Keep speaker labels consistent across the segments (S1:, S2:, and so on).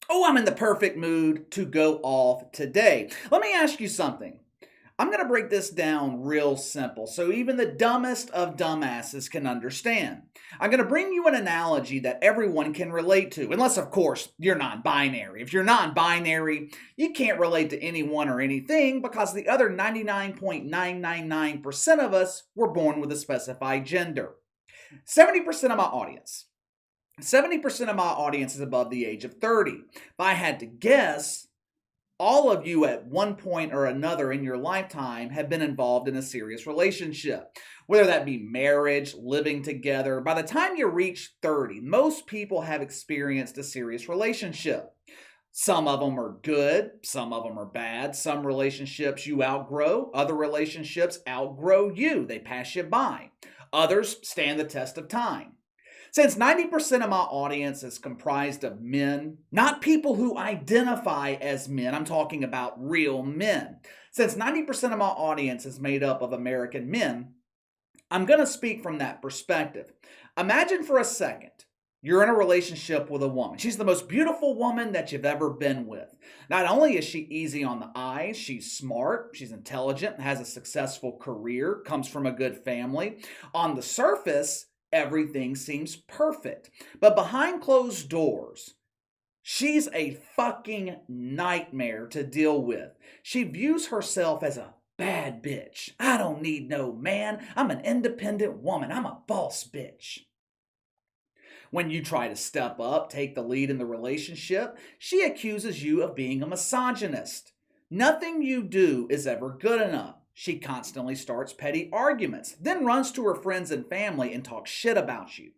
S1: Oh, I'm in the perfect mood to go off today. Let me ask you something. I'm going to break this down real simple so even the dumbest of dumbasses can understand. I'm going to bring you an analogy that everyone can relate to, unless, of course, you're non binary. If you're non binary, you can't relate to anyone or anything because the other 99.999% of us were born with a specified gender. 70% of my audience 70% of my audience is above the age of 30. If I had to guess, all of you at one point or another in your lifetime have been involved in a serious relationship, whether that be marriage, living together. By the time you reach 30, most people have experienced a serious relationship. Some of them are good, some of them are bad. Some relationships you outgrow, other relationships outgrow you, they pass you by. Others stand the test of time. Since 90% of my audience is comprised of men, not people who identify as men, I'm talking about real men. Since 90% of my audience is made up of American men, I'm going to speak from that perspective. Imagine for a second you're in a relationship with a woman. She's the most beautiful woman that you've ever been with. Not only is she easy on the eyes, she's smart, she's intelligent, has a successful career, comes from a good family. On the surface, everything seems perfect. But behind closed doors, she's a fucking nightmare to deal with. She views herself as a bad bitch. I don't need no man. I'm an independent woman. I'm a boss bitch. When you try to step up, take the lead in the relationship, she accuses you of being a misogynist. Nothing you do is ever good enough. She constantly starts petty arguments, then runs to her friends and family and talks shit about you.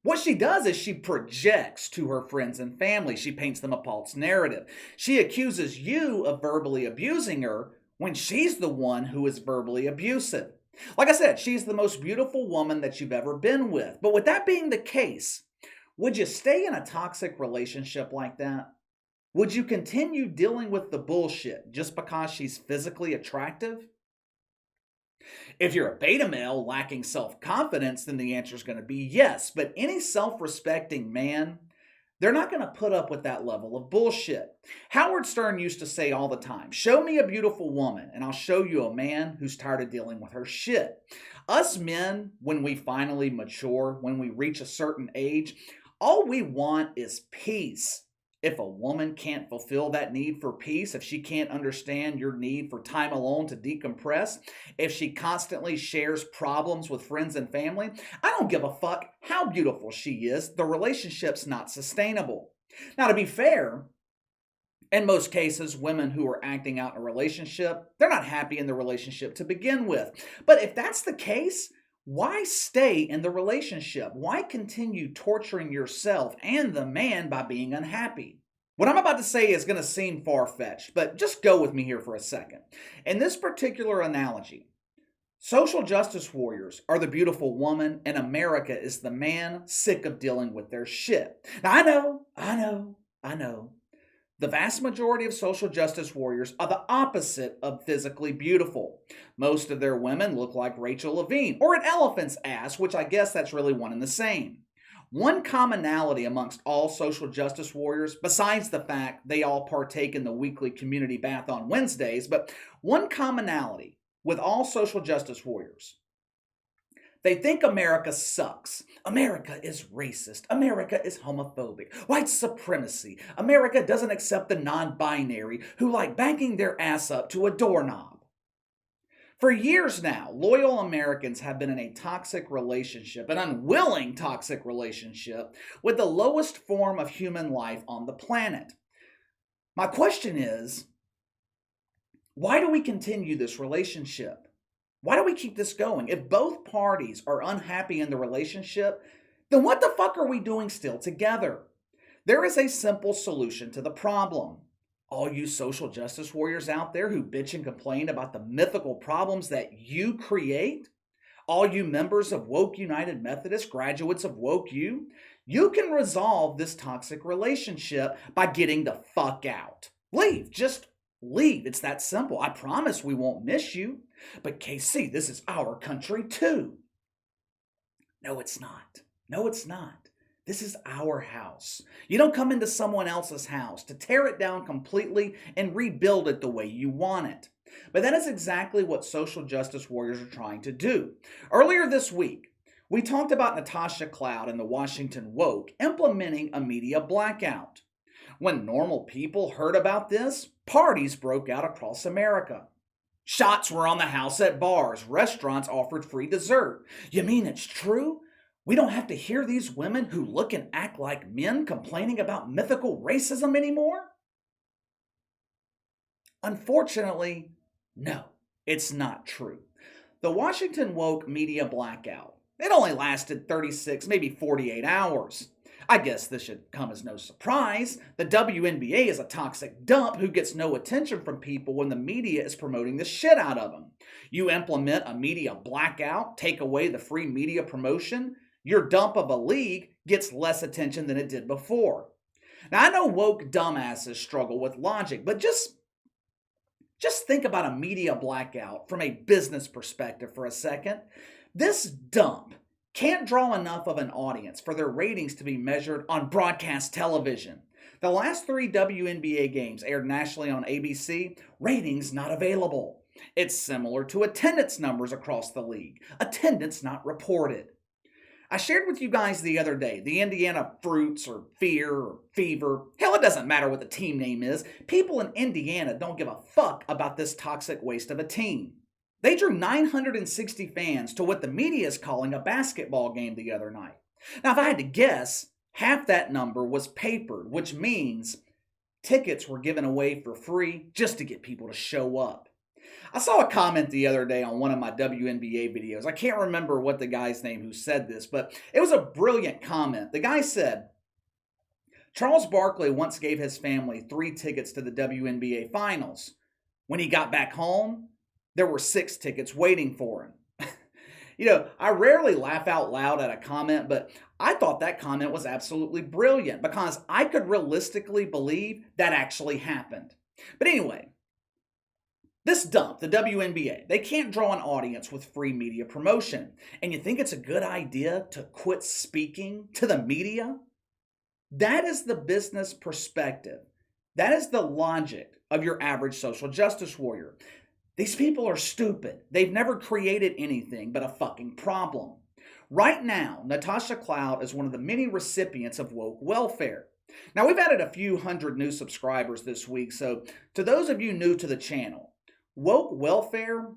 S1: What she does is she projects to her friends and family. She paints them a false narrative. She accuses you of verbally abusing her when she's the one who is verbally abusive. Like I said, she's the most beautiful woman that you've ever been with. But with that being the case, would you stay in a toxic relationship like that? Would you continue dealing with the bullshit just because she's physically attractive? If you're a beta male lacking self confidence, then the answer is going to be yes. But any self respecting man, they're not going to put up with that level of bullshit. Howard Stern used to say all the time, show me a beautiful woman and I'll show you a man who's tired of dealing with her shit. Us men, when we finally mature, when we reach a certain age, all we want is peace. If a woman can't fulfill that need for peace, if she can't understand your need for time alone to decompress, if she constantly shares problems with friends and family, I don't give a fuck how beautiful she is. The relationship's not sustainable. Now, to be fair, in most cases, women who are acting out in a relationship, they're not happy in the relationship to begin with. But if that's the case, why stay in the relationship? Why continue torturing yourself and the man by being unhappy? What I'm about to say is going to seem far-fetched, but just go with me here for a second. In this particular analogy, social justice warriors are the beautiful woman, and America is the man sick of dealing with their shit. Now, I know. The vast majority of social justice warriors are the opposite of physically beautiful. Most of their women look like Rachel Levine or an elephant's ass, which I guess that's really one and the same. One commonality amongst all social justice warriors, besides the fact they all partake in the weekly community bath on Wednesdays, but one commonality with all social justice warriors, they think America sucks. America is racist. America is homophobic. White supremacy. America doesn't accept the non-binary who like banging their ass up to a doorknob. For years now, loyal Americans have been in a toxic relationship, an unwilling toxic relationship, with the lowest form of human life on the planet. My question is, why do we continue this relationship? Why do we keep this going? If both parties are unhappy in the relationship, then what the fuck are we doing still together? There is a simple solution to the problem. All you social justice warriors out there who bitch and complain about the mythical problems that you create, all you members of Woke United Methodist, graduates of Woke U, you can resolve this toxic relationship by getting the fuck out. Leave. Just leave. It's that simple. I promise we won't miss you. But KC, this is our country too. No, it's not. No, it's not. This is our house. You don't come into someone else's house to tear it down completely and rebuild it the way you want it. But that is exactly what social justice warriors are trying to do. Earlier this week, we talked about Natasha Cloud and the Washington Woke implementing a media blackout. When normal people heard about this, parties broke out across America. Shots were on the house at bars. Restaurants offered free dessert. You mean it's true? We don't have to hear these women who look and act like men complaining about mythical racism anymore? Unfortunately, no, it's not true. The Washington Woke media blackout, it only lasted 36, maybe 48 hours. I guess this should come as no surprise. The WNBA is a toxic dump who gets no attention from people when the media is promoting the shit out of them. You implement a media blackout, take away the free media promotion, your dump of a league gets less attention than it did before. Now, I know woke dumbasses struggle with logic, but just think about a media blackout from a business perspective for a second. This dump can't draw enough of an audience for their ratings to be measured on broadcast television. The last 3 WNBA games aired nationally on ABC, ratings not available. It's similar to attendance numbers across the league, attendance not reported. I shared with you guys the other day the Indiana Fruits or Fear or Fever. Hell, it doesn't matter what the team name is. People in Indiana don't give a fuck about this toxic waste of a team. They drew 960 fans to what the media is calling a basketball game the other night. Now, if I had to guess, half that number was papered, which means tickets were given away for free just to get people to show up. I saw a comment the other day on one of my WNBA videos. I can't remember what the guy's name who said this, but it was a brilliant comment. The guy said, Charles Barkley once gave his family 3 tickets to the WNBA finals. When he got back home, there were 6 tickets waiting for him. I rarely laugh out loud at a comment, but I thought that comment was absolutely brilliant because I could realistically believe that actually happened. But anyway, this dump, the WNBA, they can't draw an audience with free media promotion. And you think it's a good idea to quit speaking to the media? That is the business perspective. That is the logic of your average social justice warrior. These people are stupid. They've never created anything but a fucking problem. Right now, Natasha Cloud is one of the many recipients of woke welfare. Now, we've added a few hundred new subscribers this week, so to those of you new to the channel, woke welfare,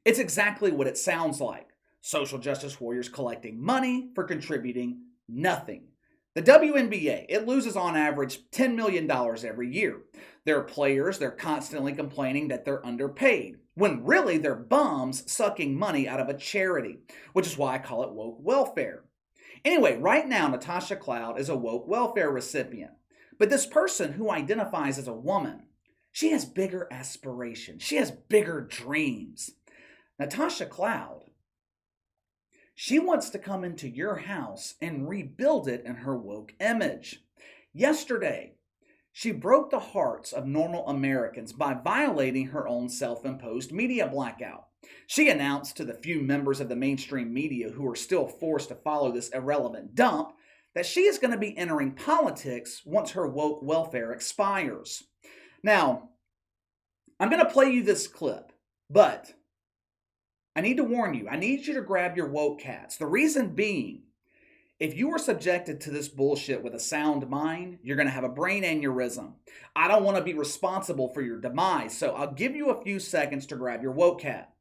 S1: it's exactly what it sounds like. Social justice warriors collecting money for contributing nothing. The WNBA, it loses on average $10 million every year. Their players, they're constantly complaining that they're underpaid, when really they're bums sucking money out of a charity, which is why I call it woke welfare. Anyway, right now, Natasha Cloud is a woke welfare recipient. But this person who identifies as a woman, she has bigger aspirations. She has bigger dreams. Natasha Cloud, she wants to come into your house and rebuild it in her woke image. Yesterday, she broke the hearts of normal Americans by violating her own self-imposed media blackout. She announced to the few members of the mainstream media who are still forced to follow this irrelevant dump that she is going to be entering politics once her woke welfare expires. Now, I'm going to play you this clip, but I need to warn you. I need you to grab your woke cats. The reason being, if you are subjected to this bullshit with a sound mind, you're going to have a brain aneurysm. I don't want to be responsible for your demise, so I'll give you a few seconds to grab your woke cat.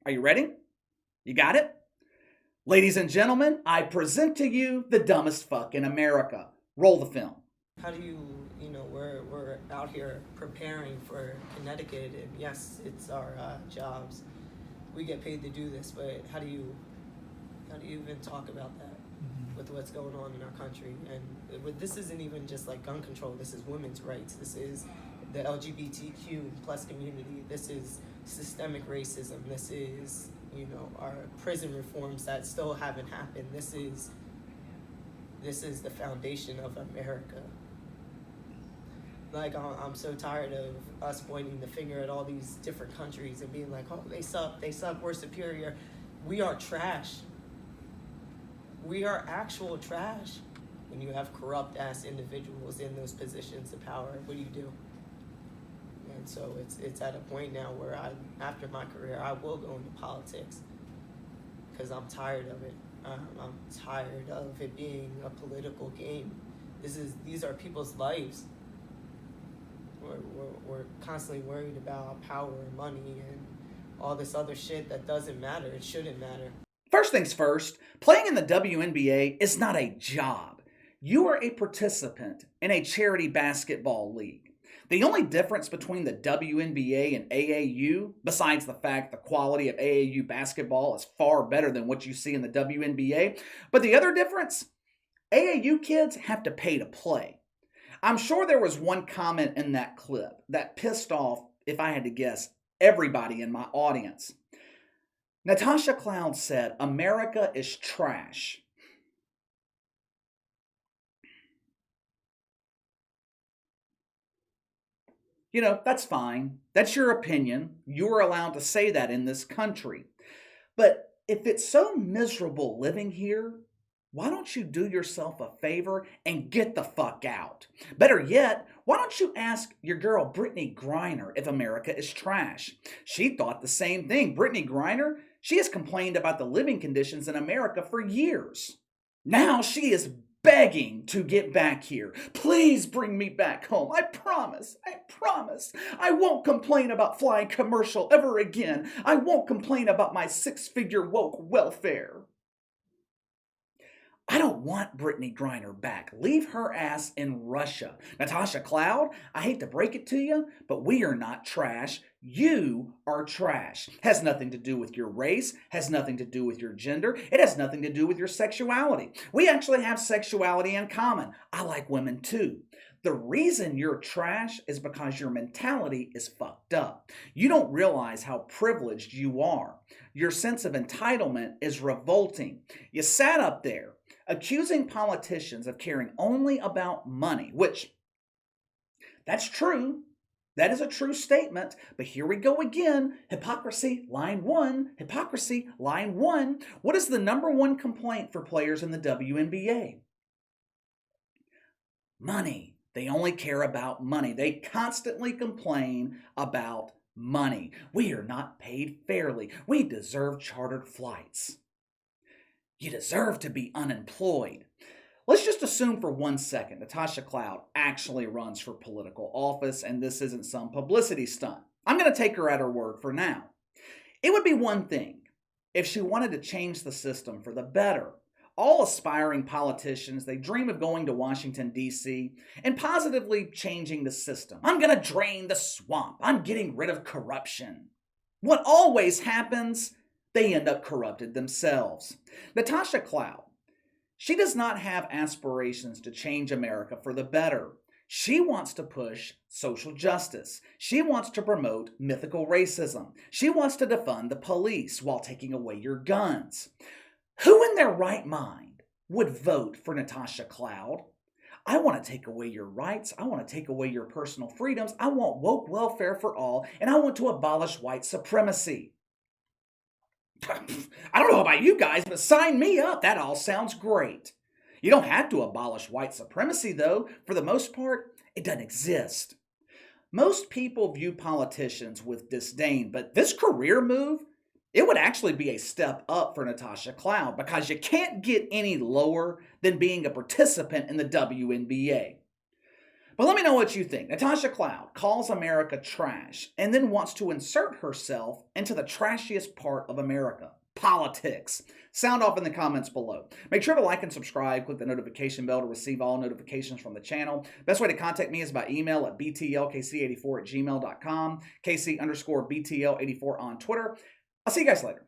S1: Are you ready? You got it? Ladies and gentlemen, I present to you the dumbest fuck in America. Roll the film.
S2: How do you we're out here preparing for Connecticut, and yes, it's our jobs. We get paid to do this, but how do you even talk about that with what's going on in our country? And this isn't even just like gun control. This is women's rights. This is the LGBTQ plus community. This is systemic racism. This is our prison reforms that still haven't happened. This is the foundation of America. Like, I'm so tired of us pointing the finger at all these different countries and being like, oh, they suck, we're superior. We are trash. We are actual trash. When you have corrupt ass individuals in those positions of power, what do? And so it's at a point now where after my career, I will go into politics because I'm tired of it. I'm tired of it being a political game. These are people's lives. We're constantly worried about power and money and all this other shit that doesn't matter. It shouldn't matter.
S1: First things first, playing in the WNBA is not a job. You are a participant in a charity basketball league. The only difference between the WNBA and AAU, besides the fact the quality of AAU basketball is far better than what you see in the WNBA, but the other difference, AAU kids have to pay to play. I'm sure there was one comment in that clip that pissed off, if I had to guess, everybody in my audience. Natasha Cloud said, "America is trash." You know, that's fine. That's your opinion. You're allowed to say that in this country. But if it's so miserable living here, why don't you do yourself a favor and get the fuck out? Better yet, why don't you ask your girl Brittany Griner if America is trash? She thought the same thing. Brittany Griner, she has complained about the living conditions in America for years. Now she is begging to get back here. Please bring me back home. I promise. I won't complain about flying commercial ever again. I won't complain about my 6-figure woke welfare. I don't want Brittany Griner back. Leave her ass in Russia. Natasha Cloud, I hate to break it to you, but we are not trash. You are trash. Has nothing to do with your race, has nothing to do with your gender, it has nothing to do with your sexuality. We actually have sexuality in common. I like women too. The reason you're trash is because your mentality is fucked up. You don't realize how privileged you are. Your sense of entitlement is revolting. You sat up there accusing politicians of caring only about money, which, that's true. That is a true statement, but here we go again. Hypocrisy, line one. Hypocrisy, line one. What is the number one complaint for players in the WNBA? Money. They only care about money. They constantly complain about money. We are not paid fairly. We deserve chartered flights. You deserve to be unemployed. Let's just assume for 1 second Natasha Cloud actually runs for political office and this isn't some publicity stunt. I'm going to take her at her word for now. It would be one thing if she wanted to change the system for the better. All aspiring politicians, they dream of going to Washington, D.C. and positively changing the system. I'm going to drain the swamp. I'm getting rid of corruption. What always happens? They end up corrupted themselves. Natasha Cloud, she does not have aspirations to change America for the better. She wants to push social justice. She wants to promote mythical racism. She wants to defund the police while taking away your guns. Who in their right mind would vote for Natasha Cloud? I want to take away your rights. I want to take away your personal freedoms. I want woke welfare for all, and I want to abolish white supremacy. I don't know about you guys, but sign me up. That all sounds great. You don't have to abolish white supremacy, though. For the most part, it doesn't exist. Most people view politicians with disdain, but this career move, it would actually be a step up for Natasha Cloud because you can't get any lower than being a participant in the WNBA. But let me know what you think. Natasha Cloud calls America trash and then wants to insert herself into the trashiest part of America, politics. Sound off in the comments below. Make sure to like and subscribe. Click the notification bell to receive all notifications from the channel. Best way to contact me is by email at btlkc84@gmail.com, KC_BTL84 on Twitter. I'll see you guys later.